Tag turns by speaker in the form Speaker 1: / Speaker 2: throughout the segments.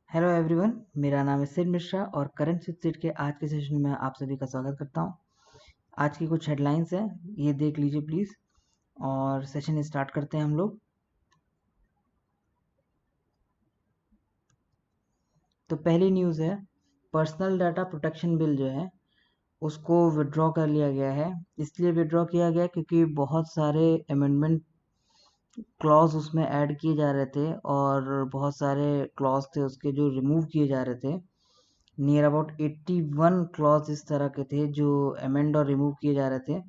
Speaker 1: Hello everyone, मेरा नाम है सिड मिश्रा और करंट सिड के आज के सेशन में आप सभी का स्वागत करता हूं। आज की कुछ हेडलाइंस हैं, ये देख लीजिए प्लीज़ और सेशन स्टार्ट करते हैं हम लोग। तो पहली न्यूज़ है, पर्सनल डाटा प्रोटेक्शन बिल जो है उसको विड्रॉ कर लिया गया है। इसलिए विड्रॉ किया गया क्योंकि बहुत सारे अमेंडमेंट क्लॉज उसमें ऐड किए जा रहे थे और बहुत सारे क्लॉज थे उसके जो रिमूव किए जा रहे थे। नियर अबाउट 81 क्लॉज इस तरह के थे जो अमेंड और रिमूव किए जा रहे थे।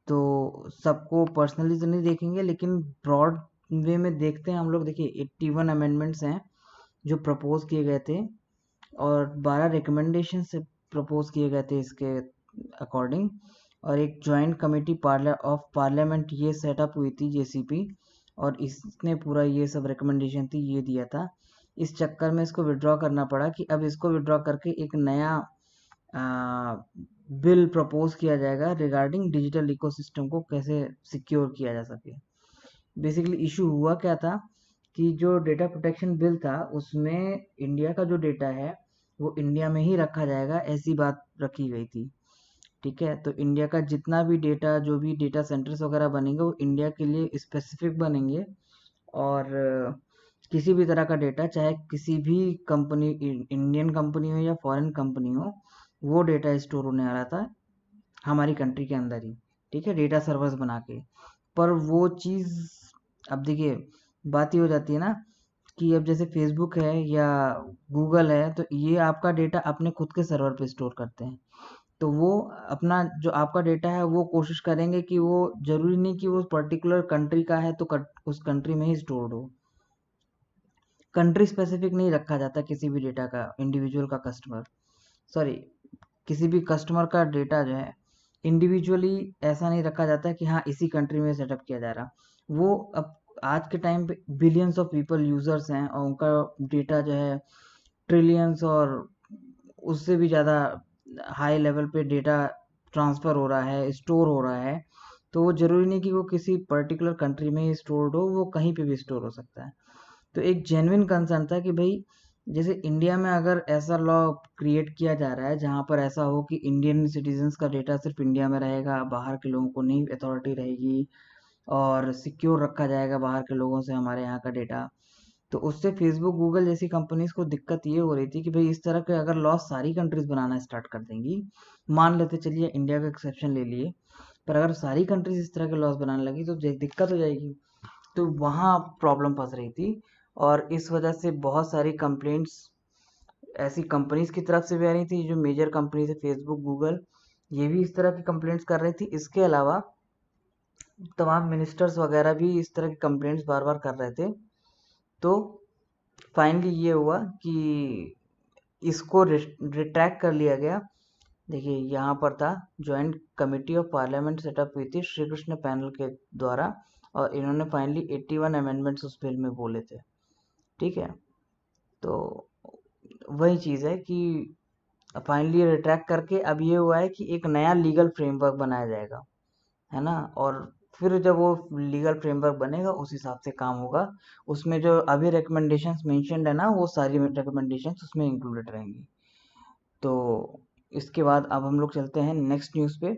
Speaker 1: तो सबको पर्सनली तो नहीं देखेंगे, लेकिन ब्रॉड वे में देखते हैं हम लोग। देखिए 81 अमेंडमेंट्स हैं जो प्रपोज किए गए थे और 12 रिकमेंडेशन से प्रपोज किए गए थे इसके अकॉर्डिंग। और एक जॉइंट कमेटी ऑफ पार्लियामेंट ये सेटअप हुई थी, जेसीपी, और इसने पूरा ये सब रिकमेंडेशन थी ये दिया था। इस चक्कर में इसको विड्रॉ करना पड़ा कि अब इसको विड्रॉ करके एक नया बिल प्रपोज किया जाएगा रिगार्डिंग डिजिटल इकोसिस्टम को कैसे सिक्योर किया जा सके। बेसिकली इशू हुआ क्या था कि जो डेटा प्रोटेक्शन बिल था उसमें इंडिया का जो डेटा है वो इंडिया में ही रखा जाएगा, ऐसी बात रखी गई थी। ठीक है, तो इंडिया का जितना भी डेटा, जो भी डेटा सेंटर्स वगैरह बनेंगे वो इंडिया के लिए स्पेसिफिक बनेंगे। और किसी भी तरह का डेटा, चाहे किसी भी कंपनी, इंडियन कंपनी हो या फॉरेन कंपनी हो, वो डेटा स्टोर होने वाला था हमारी कंट्री के अंदर ही। ठीक है, डेटा सर्वर्स बना के। पर वो चीज़, अब देखिए बात ये हो जाती है ना कि अब जैसे फेसबुक है या गूगल है, तो ये आपका डेटा अपने खुद के सर्वर पे स्टोर करते हैं। तो वो अपना जो आपका डेटा है वो कोशिश करेंगे कि वो, जरूरी नहीं कि वो पर्टिकुलर कंट्री का है तो उस कंट्री में ही स्टोर्ड हो। कंट्री स्पेसिफिक नहीं रखा जाता किसी भी डेटा का, इंडिविजुअल का कस्टमर, सॉरी, किसी भी कस्टमर का डेटा जो है इंडिविजुअली ऐसा नहीं रखा जाता कि हाँ इसी कंट्री में सेटअप किया जा रहा। वो अब आज के टाइम पे बिलियंस ऑफ पीपल यूजर्स हैं और उनका डेटा जो है ट्रिलियंस और उससे भी ज़्यादा हाई लेवल पे डेटा ट्रांसफ़र हो रहा है, स्टोर हो रहा है। तो वो ज़रूरी नहीं कि वो किसी पर्टिकुलर कंट्री में ही स्टोर्ड हो, वो कहीं पे भी स्टोर हो सकता है। तो एक जेन्युइन कंसर्न था कि भाई, जैसे इंडिया में अगर ऐसा लॉ क्रिएट किया जा रहा है जहाँ पर ऐसा हो कि इंडियन सिटीजन्स का डेटा सिर्फ इंडिया में रहेगा, बाहर के लोगों को नहीं अथॉरिटी रहेगी, और सिक्योर रखा जाएगा बाहर के लोगों से हमारे यहाँ का डेटा, तो उससे फेसबुक गूगल जैसी कंपनीज को दिक्कत ये हो रही थी कि भाई इस तरह के अगर लॉ सारी कंट्रीज बनाना स्टार्ट कर देंगी, मान लेते चलिए इंडिया का एक्सेप्शन ले लिए, पर अगर सारी कंट्रीज इस तरह के लॉस बनाने लगी तो दिक्कत हो जाएगी। तो वहाँ प्रॉब्लम फंस रही थी और इस वजह से बहुत सारी कंप्लेंट्स ऐसी कंपनीज की तरफ से भी आ रही थी जो मेजर कंपनीज है, फेसबुक गूगल, ये भी इस तरह की कंप्लेंट्स कर रही थी। इसके अलावा तमाम मिनिस्टर्स वगैरह भी इस तरह की कंप्लेंट्स बार बार कर रहे थे। तो फाइनली ये हुआ कि इसको रिट्रैक्ट कर लिया गया। देखिए यहाँ पर था, joint committee of parliament setup हुई थी श्री कृष्ण पैनल के द्वारा, और इन्होंने फाइनली 81 अमेंडमेंट्स उस बिल में बोले थे। ठीक है, तो वही चीज़ है कि फाइनली रिट्रैक्ट करके अब ये हुआ है कि एक नया लीगल फ्रेमवर्क बनाया जाएगा, है ना। और फिर जब वो लीगल फ्रेमवर्क बनेगा उस हिसाब से काम होगा। उसमें जो अभी रिकमेंडेशंस मेंशन्ड है ना, वो सारी रिकमेंडेशंस उसमें इंक्लूडेड रहेंगी। तो इसके बाद अब हम लोग चलते हैं नेक्स्ट न्यूज़ पे।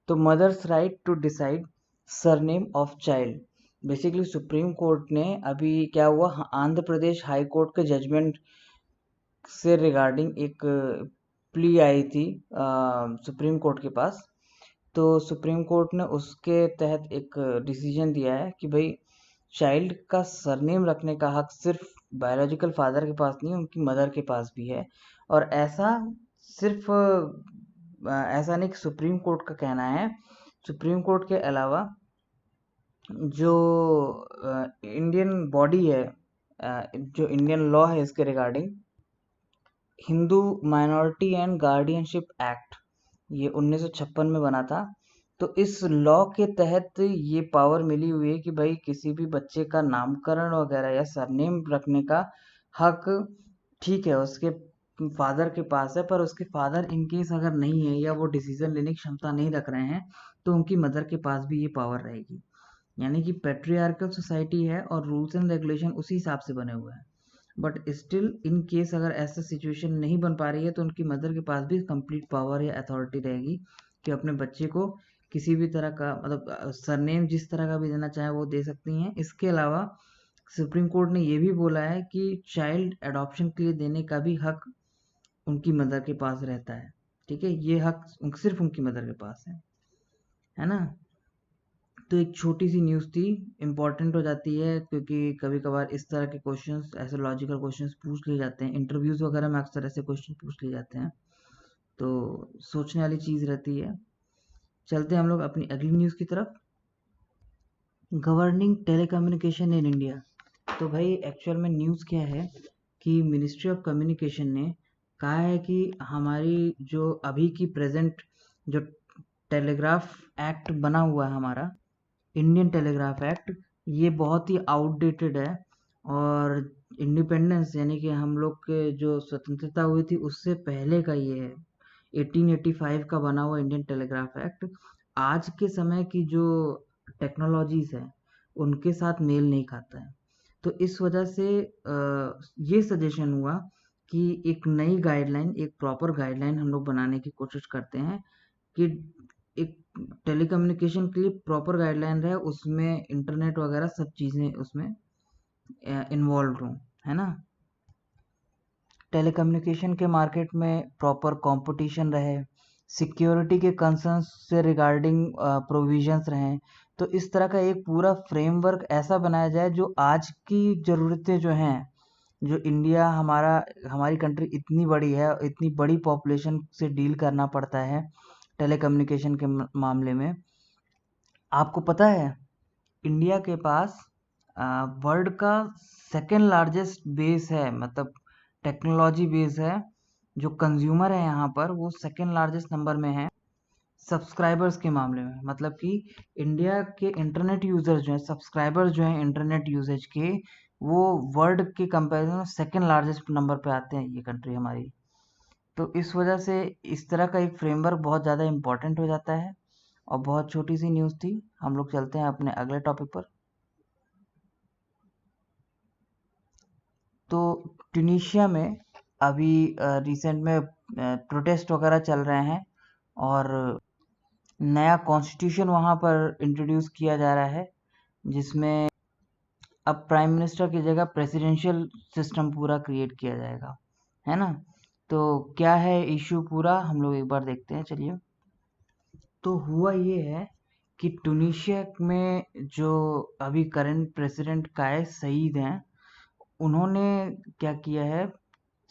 Speaker 1: तो mother's right to decide surname of child, basically Supreme Court ने अभी क्या हुआ, आंध्र प्रदेश हाई कोर्ट के जजमेंट से रिगार्डिंग एक प्ली आई थी सुप्रीम कोर्ट के पास। तो सुप्रीम कोर्ट ने उसके तहत एक डिसीजन दिया है कि भाई चाइल्ड का सरनेम रखने का हक सिर्फ बायोलॉजिकल फादर के पास नहीं, उनकी मदर के पास भी है। और ऐसा सिर्फ ऐसा नहीं कि सुप्रीम कोर्ट का कहना है, सुप्रीम कोर्ट के अलावा जो इंडियन बॉडी है, जो इंडियन लॉ है इसके regarding, Hindu minority and guardianship act, ये 1956 में बना था। तो इस लॉ के तहत ये पावर मिली हुई है कि भाई किसी भी बच्चे का नामकरण वगैरह या सरनेम रखने का हक, ठीक है, उसके फादर के पास है, पर उसके फादर इन केस अगर नहीं है या वो डिसीजन लेने की क्षमता नहीं रख रहे हैं तो उनकी मदर के पास भी ये पावर रहेगी। यानी कि पेट्रियार्कल सोसाइटी है और रूल्स एंड रेगुलेशन उसी हिसाब से बने हुए हैं। बट स्टिल इन केस अगर ऐसा सिचुएशन नहीं बन पा रही है तो उनकी मदर के पास भी कंप्लीट पावर या अथॉरिटी रहेगी कि अपने बच्चे को किसी भी तरह का मतलब सरनेम जिस तरह का भी देना चाहे वो दे सकती हैं। इसके अलावा सुप्रीम कोर्ट ने ये भी बोला है कि चाइल्ड अडॉप्शन के लिए देने का भी हक उनकी मदर के पास रहता है। ठीक है, ये हक सिर्फ उनकी मदर के पास है ना। तो एक छोटी सी न्यूज़ थी, इम्पोर्टेंट हो जाती है क्योंकि कभी कभार इस तरह के क्वेश्चंस, ऐसे लॉजिकल क्वेश्चंस पूछ लिए जाते हैं, इंटरव्यूज़ वगैरह में अक्सर ऐसे क्वेश्चन पूछ लिए जाते हैं, तो सोचने वाली चीज़ रहती है। चलते हैं हम लोग अपनी अगली न्यूज़ की तरफ। Governing telecommunication in India. तो भाई एक्चुअल में न्यूज़ क्या है कि मिनिस्ट्री ऑफ कम्युनिकेशन ने कहा है कि हमारी जो अभी की प्रेजेंट जो टेलीग्राफ एक्ट बना हुआ है हमारा, इंडियन टेलीग्राफ एक्ट, ये बहुत ही आउटडेटेड है। और इंडिपेंडेंस यानी कि हम लोग के जो स्वतंत्रता हुई थी उससे पहले का ये है, 1885 का बना हुआ इंडियन टेलीग्राफ एक्ट आज के समय की जो टेक्नोलॉजीज है उनके साथ मेल नहीं खाता है। तो इस वजह से ये सजेशन हुआ कि एक नई गाइडलाइन, एक प्रॉपर गाइडलाइन हम लोग बनाने की कोशिश करते हैं कि एक टेलीकम्युनिकेशन के लिए प्रॉपर गाइडलाइन रहे, उसमें इंटरनेट वगैरह सब चीज़ें उसमें इन्वॉल्व हों, है ना। टेलीकम्युनिकेशन के मार्केट में प्रॉपर कंपटीशन रहे, सिक्योरिटी के कंसर्न्स से रिगार्डिंग प्रोविजंस रहें। तो इस तरह का एक पूरा फ्रेमवर्क ऐसा बनाया जाए जो आज की ज़रूरतें जो हैं, जो इंडिया हमारी कंट्री इतनी बड़ी है, इतनी बड़ी पॉपुलेशन से डील करना पड़ता है टेलीकम्युनिकेशन के मामले में। आपको पता है इंडिया के पास वर्ल्ड का सेकेंड लार्जेस्ट बेस है, मतलब टेक्नोलॉजी बेस है, जो कंज्यूमर है यहाँ पर वो सेकेंड लार्जेस्ट नंबर में है सब्सक्राइबर्स के मामले में। मतलब कि इंडिया के इंटरनेट यूजर्स जो हैं, सब्सक्राइबर्स जो हैं इंटरनेट यूजेज के, वो वर्ल्ड के कंपैरिजन में सेकेंड लार्जेस्ट नंबर पे आते हैं ये कंट्री हमारी। तो इस वजह से इस तरह का एक फ्रेमवर्क बहुत ज़्यादा इम्पोर्टेंट हो जाता है। और बहुत छोटी सी न्यूज़ थी, हम लोग चलते हैं अपने अगले टॉपिक पर। तो ट्यूनीशिया में अभी रिसेंट में प्रोटेस्ट वगैरह चल रहे हैं और नया कॉन्स्टिट्यूशन वहाँ पर इंट्रोड्यूस किया जा रहा है, जिसमें अब प्राइम मिनिस्टर की जगह प्रेसिडेंशियल सिस्टम पूरा क्रिएट किया जाएगा, है ना। तो क्या है इशू पूरा, हम लोग एक बार देखते हैं, चलिए। तो हुआ ये है कि ट्यूनीशिया में जो अभी करंट प्रेसिडेंट काइस सईद हैं, उन्होंने क्या किया है,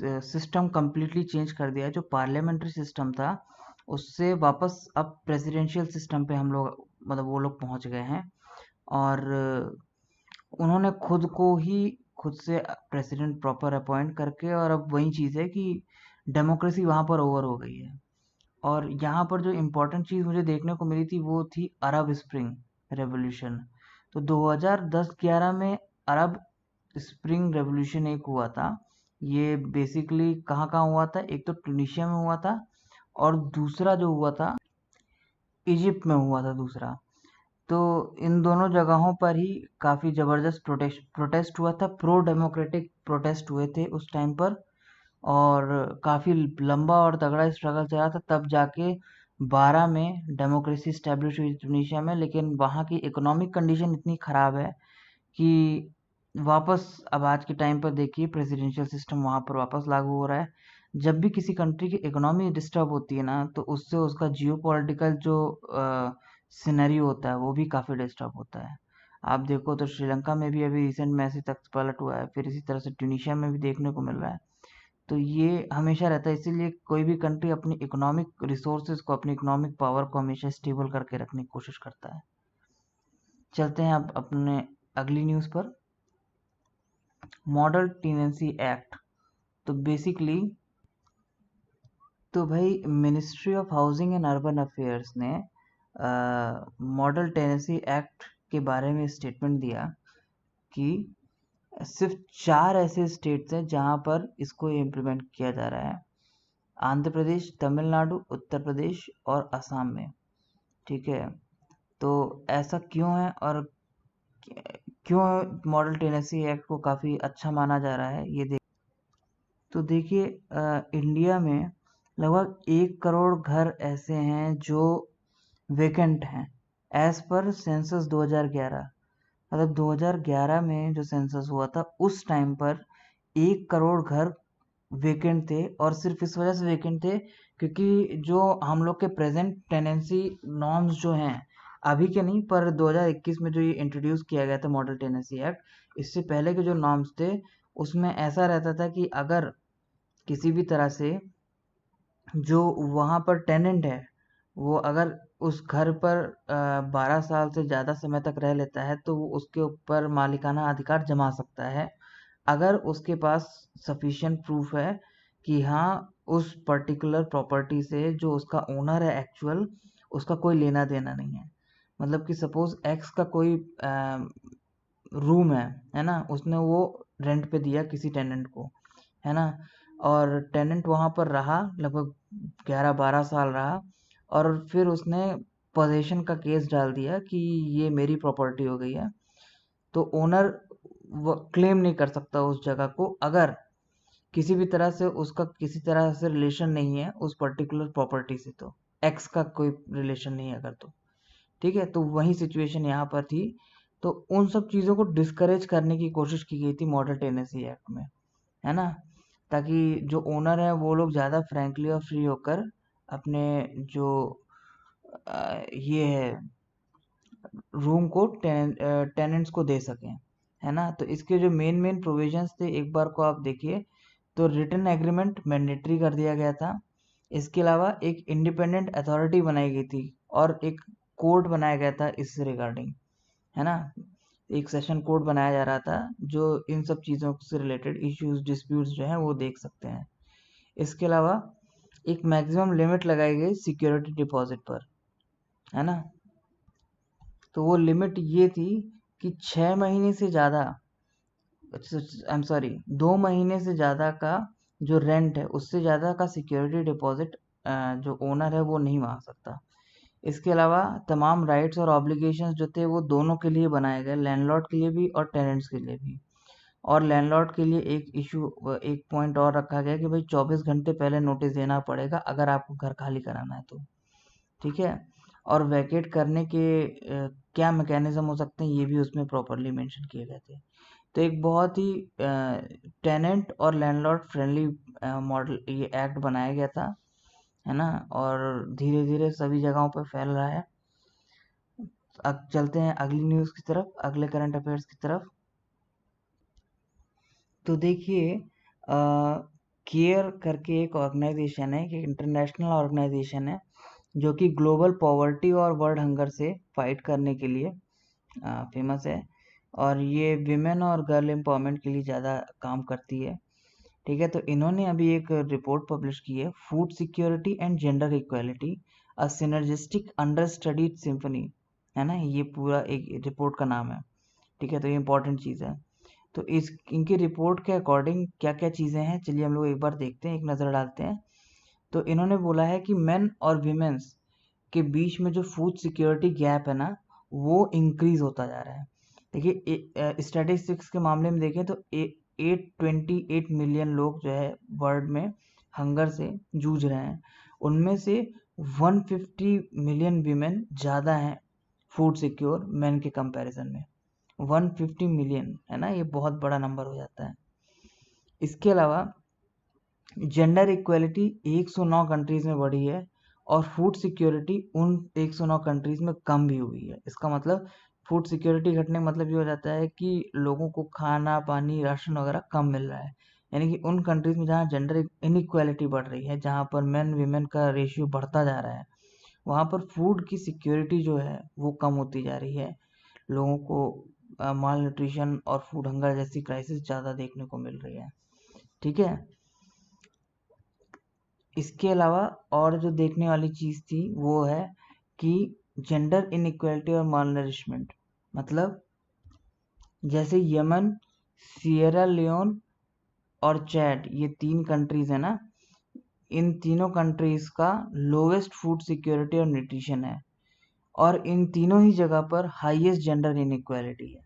Speaker 1: सिस्टम कम्प्लीटली चेंज कर दिया है। जो पार्लियामेंट्री सिस्टम था उससे वापस अब प्रेसिडेंशियल सिस्टम पे हम लोग, मतलब वो लोग पहुंच गए हैं। और उन्होंने खुद से प्रेसिडेंट प्रॉपर अपॉइंट करके, और अब वही चीज़ है कि डेमोक्रेसी वहाँ पर ओवर हो गई है। और यहाँ पर जो इम्पोर्टेंट चीज़ मुझे देखने को मिली थी वो थी अरब स्प्रिंग रेवोल्यूशन। तो 2010-11 में अरब स्प्रिंग रेवोल्यूशन एक हुआ था। ये बेसिकली कहाँ कहाँ हुआ था, एक तो ट्यूनीशिया में हुआ था और दूसरा जो हुआ था इजिप्ट में हुआ था दूसरा। तो इन दोनों जगहों पर ही काफ़ी ज़बरदस्त प्रोटेस्ट हुआ था, प्रो डेमोक्रेटिक प्रोटेस्ट हुए थे उस टाइम पर। और काफ़ी लंबा और तगड़ा स्ट्रगल चला था, तब जाके 12 में डेमोक्रेसी स्टैब्लिश हुई ट्यूनीशिया में। लेकिन वहाँ की इकोनॉमिक कंडीशन इतनी ख़राब है कि वापस अब आज के टाइम पर देखिए प्रेसिडेंशियल सिस्टम वहाँ पर वापस लागू हो रहा है। जब भी किसी कंट्री की इकोनॉमी डिस्टर्ब होती है ना, तो उससे उसका जियोपॉलिटिकल जो सिनेरियो होता है वो भी काफ़ी डिस्टर्ब होता है। आप देखो तो श्रीलंका में भी अभी रिसेंट में ऐसे तक पलट हुआ है, फिर इसी तरह से ट्यूनीशिया में भी देखने को मिल रहा है। तो ये हमेशा रहता है, इसीलिए कोई भी कंट्री अपनी इकोनॉमिक रिसोर्सेज को, अपनी इकोनॉमिक पावर को हमेशा स्टेबल करके रखने की कोशिश करता है। चलते हैं अब अपने अगली न्यूज़ पर, मॉडल टेनेंसी एक्ट। तो बेसिकली तो भाई ministry of housing and urban affairs ने मॉडल टेनेंसी एक्ट के बारे में स्टेटमेंट दिया कि सिर्फ 4 ऐसे स्टेट्स हैं जहां पर इसको इम्प्लीमेंट किया जा रहा है, आंध्र प्रदेश, तमिलनाडु, उत्तर प्रदेश और असम में। ठीक है, तो ऐसा क्यों है और क्यों मॉडल टेनेसी एक्ट को काफ़ी अच्छा माना जा रहा है ये तो देखिए इंडिया में लगभग 1 करोड़ घर ऐसे हैं जो वेकेंट हैं एज पर सेंसस 2011। मतलब 2011 में जो सेंसस हुआ था उस टाइम पर 1 करोड़ घर वेकेंट थे, और सिर्फ इस वजह से वेकेंट थे क्योंकि जो हम लोग के प्रेजेंट टेनेंसी नॉर्म्स जो हैं, अभी के नहीं पर 2021 में जो ये इंट्रोड्यूस किया गया था मॉडल टेनेंसी एक्ट, इससे पहले के जो नॉर्म्स थे उसमें ऐसा रहता था कि अगर किसी भी तरह से जो वहाँ पर टेनेंट है वो अगर उस घर पर 12 साल से ज़्यादा समय तक रह लेता है तो वो उसके ऊपर मालिकाना अधिकार जमा सकता है, अगर उसके पास सफिशिएंट प्रूफ है कि हाँ उस पर्टिकुलर प्रॉपर्टी से जो उसका ओनर है एक्चुअल, उसका कोई लेना देना नहीं है। मतलब कि सपोज एक्स का कोई रूम है ना, उसने वो रेंट पे दिया किसी टेनेंट को, है ना, और टेनेंट वहाँ पर रहा लगभग 11-12 साल रहा, और फिर उसने पोजेशन का केस डाल दिया कि ये मेरी प्रॉपर्टी हो गई है, तो ओनर क्लेम नहीं कर सकता उस जगह को अगर किसी भी तरह से उसका किसी तरह से रिलेशन नहीं है उस पर्टिकुलर प्रॉपर्टी से, तो एक्स का कोई रिलेशन नहीं है अगर, तो ठीक है। तो वही सिचुएशन यहाँ पर थी, तो उन सब चीज़ों को डिस्करेज करने की कोशिश की गई थी मॉडल टेनेसी एक्ट में, है ना, ताकि जो ओनर है वो लोग ज़्यादा फ्रैंकली और फ्री होकर अपने जो ये है रूम को टेनेंट्स को दे सकें, है ना। तो इसके जो मेन मेन प्रोविजंस थे एक बार को आप देखिए, तो रिटन एग्रीमेंट मैंडेटरी कर दिया गया था। इसके अलावा एक इंडिपेंडेंट अथॉरिटी बनाई गई थी और एक कोर्ट बनाया गया था इससे रिगार्डिंग, है ना। एक सेशन कोर्ट बनाया जा रहा था जो इन सब चीज़ों से रिलेटेड इश्यूज डिस्प्यूट्स जो हैं वो देख सकते हैं। इसके अलावा एक मैक्सिमम लिमिट लगाई गई सिक्योरिटी डिपॉजिट पर, है ना। तो वो लिमिट ये थी कि 6 महीने से ज़्यादा, आई एम सॉरी, 2 महीने से ज़्यादा का जो रेंट है उससे ज़्यादा का सिक्योरिटी डिपॉजिट जो ओनर है वो नहीं मांग सकता। इसके अलावा तमाम राइट्स और ऑब्लिगेशंस जो थे वो दोनों के लिए बनाए गए, लैंडलॉर्ड के लिए भी और टेनेंट्स के लिए भी। और लैंडलॉर्ड के लिए एक पॉइंट और रखा गया कि भाई 24 घंटे पहले नोटिस देना पड़ेगा अगर आपको घर खाली कराना है तो, ठीक है। और वैकेट करने के क्या मैकेनिज्म हो सकते हैं ये भी उसमें प्रॉपरली मेंशन किए गए थे। तो एक बहुत ही टेनेंट और लैंडलॉर्ड फ्रेंडली मॉडल ये एक्ट बनाया गया था, है ना, और धीरे धीरे सभी जगहों पर फैल रहा है। अब चलते हैं अगली न्यूज़ की तरफ, अगले करंट अफेयर्स की तरफ। तो देखिए केयर करके एक ऑर्गेनाइजेशन है, एक इंटरनेशनल ऑर्गेनाइजेशन है जो कि ग्लोबल पॉवर्टी और वर्ल्ड हंगर से फाइट करने के लिए फेमस है, और ये विमेन और गर्ल एम्पावरमेंट के लिए ज़्यादा काम करती है, ठीक है। तो इन्होंने अभी एक रिपोर्ट पब्लिश की है, food security and gender equality, a synergistic under studied symphony, है ना, ये पूरा एक रिपोर्ट का नाम है, ठीक है। तो ये इंपॉर्टेंट चीज़ है। तो इस इनकी रिपोर्ट के अकॉर्डिंग क्या क्या चीज़ें हैं चलिए हम लोग एक बार देखते हैं, एक नज़र डालते हैं। तो इन्होंने बोला है कि मेन और वीमेंस के बीच में जो फूड सिक्योरिटी गैप है ना वो इंक्रीज होता जा रहा है। देखिए स्टैटिस्टिक्स के मामले में देखें तो 828 मिलियन लोग जो है वर्ल्ड में हंगर से जूझ रहे हैं, उनमें से 150 मिलियन वीमेन ज़्यादा हैं फूड सिक्योर मैन के कंपैरिजन में। 150 मिलियन है ना, ये बहुत बड़ा नंबर हो जाता है। इसके अलावा जेंडर इक्वेलिटी 109 कंट्रीज में बढ़ी है और फूड सिक्योरिटी उन 109 कंट्रीज में कम भी हुई है। इसका मतलब फूड सिक्योरिटी घटने का मतलब ये हो जाता है कि लोगों को खाना पानी राशन वगैरह कम मिल रहा है, यानी कि उन कंट्रीज में जहाँ जेंडर इनइक्वालिटी बढ़ रही है, जहाँ पर मेन वीमेन का रेशियो बढ़ता जा रहा है, वहाँ पर फूड की सिक्योरिटी जो है वो कम होती जा रही है। लोगों को माल न्यूट्रिशन और फूड हंगर जैसी क्राइसिस ज़्यादा देखने को मिल रही है, ठीक है। इसके अलावा और जो देखने वाली चीज़ थी वो है कि जेंडर इनइक्वालिटी और मालनरिशमेंट, मतलब जैसे यमन, सियरा लियोन और चैड, ये 3 कंट्रीज है ना, इन तीनों कंट्रीज का लोवेस्ट फूड सिक्योरिटी और न्यूट्रिशन है, और इन तीनों ही जगह पर हाईएस्ट जेंडर इनइक्वालिटी है,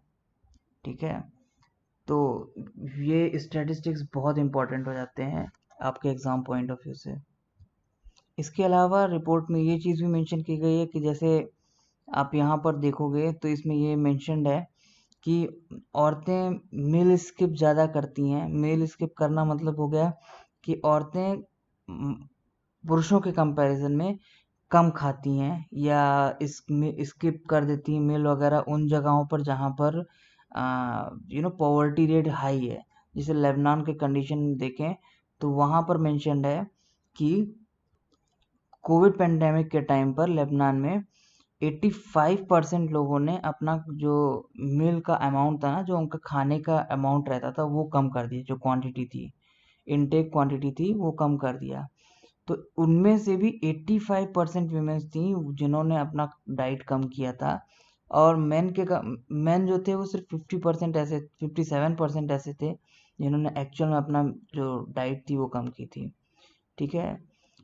Speaker 1: ठीक है, तो ये स्टैटिस्टिक्स बहुत इंपॉर्टेंट हो जाते हैं आपके एग्ज़ाम पॉइंट ऑफ व्यू से। इसके अलावा रिपोर्ट में ये चीज़ भी मेंशन की गई है कि जैसे आप यहाँ पर देखोगे तो इसमें ये मेंशन्ड है कि औरतें मील स्किप ज़्यादा करती हैं। मील स्किप करना मतलब हो गया कि औरतें पुरुषों के कंपैरिजन में कम खाती हैं या स्किप कर देती हैं मील वगैरह उन जगहों पर जहाँ पर पॉवर्टी रेट हाई है। जैसे लेबनान के कंडीशन देखें तो वहाँ पर मेंशन्ड है कि कोविड पेंडेमिक के टाइम पर लेबनान में 85% लोगों ने अपना जो मील का अमाउंट था ना, जो उनका खाने का अमाउंट रहता था, वो कम कर दिया। जो क्वांटिटी थी, इनटेक क्वांटिटी थी, वो कम कर दिया। तो उनमें से भी 85% वीमेंस थी जिन्होंने अपना डाइट कम किया था, और मेन जो थे वो सिर्फ 50% ऐसे 57% ऐसे थे जिन्होंने एक्चुअल में अपना जो डाइट थी वो कम की थी। ठीक है,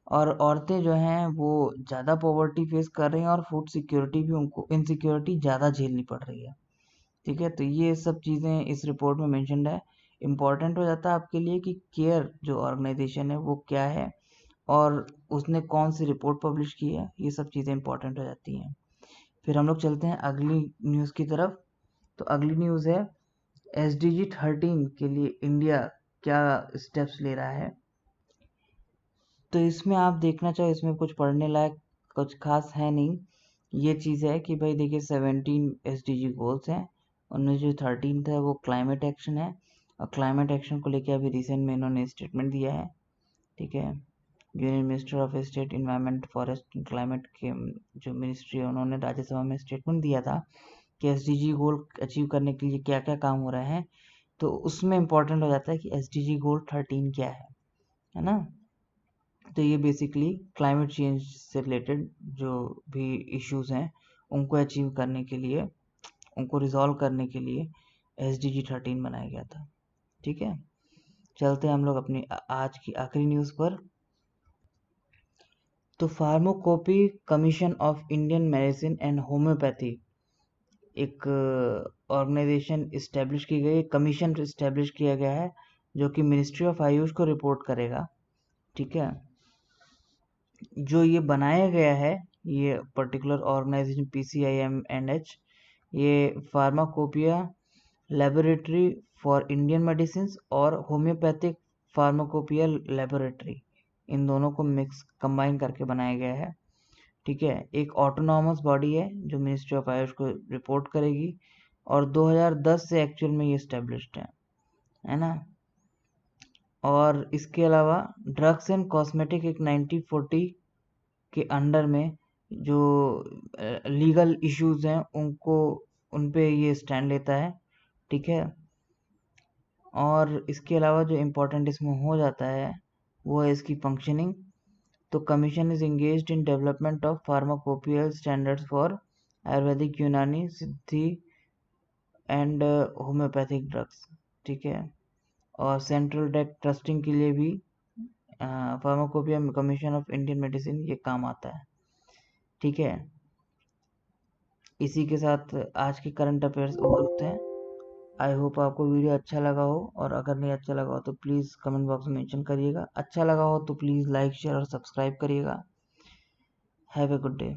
Speaker 1: और औरतें जो हैं वो ज़्यादा पॉवर्टी फेस कर रही हैं और फूड सिक्योरिटी भी उनको इनसिक्योरिटी ज़्यादा झेलनी पड़ रही है। ठीक है, तो ये सब चीज़ें इस रिपोर्ट में मेंशन्ड है। इम्पॉर्टेंट हो जाता है आपके लिए कि केयर जो ऑर्गेनाइजेशन है वो क्या है और उसने कौन सी रिपोर्ट पब्लिश की है, ये सब चीज़ें इंपॉर्टेंट हो जाती हैं। फिर हम लोग चलते हैं अगली न्यूज़ की तरफ। तो अगली न्यूज़ है SDG 13 के लिए इंडिया क्या स्टेप्स ले रहा है। तो इसमें आप देखना चाहो, इसमें कुछ पढ़ने लायक कुछ खास है नहीं। ये चीज़ है कि भाई देखिए 17 SDG गोल्स हैं, उनमें जो 13 है वो क्लाइमेट एक्शन है, और क्लाइमेट एक्शन को लेकर अभी रिसेंट में इन्होंने स्टेटमेंट दिया है। ठीक है, union minister of state environment forest and climate के जो मिनिस्ट्री है उन्होंने राज्यसभा में स्टेटमेंट दिया था कि SDG गोल अचीव करने के लिए क्या क्या काम हो रहे हैं। तो उसमें इम्पोर्टेंट हो जाता है कि SDG गोल 13 क्या है ना। तो ये बेसिकली क्लाइमेट चेंज से रिलेटेड जो भी इश्यूज हैं उनको अचीव करने के लिए, उनको रिजॉल्व करने के लिए SDG 13 बनाया गया था। ठीक है, चलते हैं हम लोग अपनी आज की आखिरी न्यूज़ पर। तो pharmacopoeia commission of Indian medicine and homoeopathy एक ऑर्गेनाइजेशन इस्टेब्लिश की गई, कमीशन इस्टेब्लिश किया गया है जो कि मिनिस्ट्री ऑफ आयुष को रिपोर्ट करेगा। ठीक है, जो ये बनाया गया है, ये पर्टिकुलर ऑर्गेनाइजेशन PCIMNH, ये pharmacopoeia laboratory for Indian medicine और होम्योपैथिक फार्माकोपिया लेबोरेटरी, इन दोनों को मिक्स कंबाइन करके बनाया गया है। ठीक है, एक ऑटोनॉमस बॉडी है जो मिनिस्ट्री ऑफ आयुष को रिपोर्ट करेगी, और 2010 से एक्चुअल में ये स्टेब्लिश्ड है ना। और इसके अलावा ड्रग्स एंड कॉस्मेटिक एक 1940 के अंडर में जो लीगल इश्यूज हैं उनको, उन पे ये स्टैंड लेता है। ठीक है, और इसके अलावा जो इम्पोर्टेंट इसमें हो जाता है वो है इसकी फंक्शनिंग। तो commission is engaged in development of pharmacopoeial standards for Ayurvedic, यूनानी, सिद्धि एंड होम्योपैथिक ड्रग्स। ठीक है, और सेंट्रल ड्रग ट्रस्टिंग के लिए भी pharmacopoeia commission of Indian medicine ये काम आता है। ठीक है, इसी के साथ आज के करंट अफेयर्स ओवर होते हैं। आई होप आपको वीडियो अच्छा लगा हो, और अगर नहीं अच्छा लगा हो तो प्लीज़ कमेंट बॉक्स में मेंशन करिएगा। अच्छा लगा हो तो प्लीज़ लाइक, शेयर और सब्सक्राइब करिएगा। Have a good day.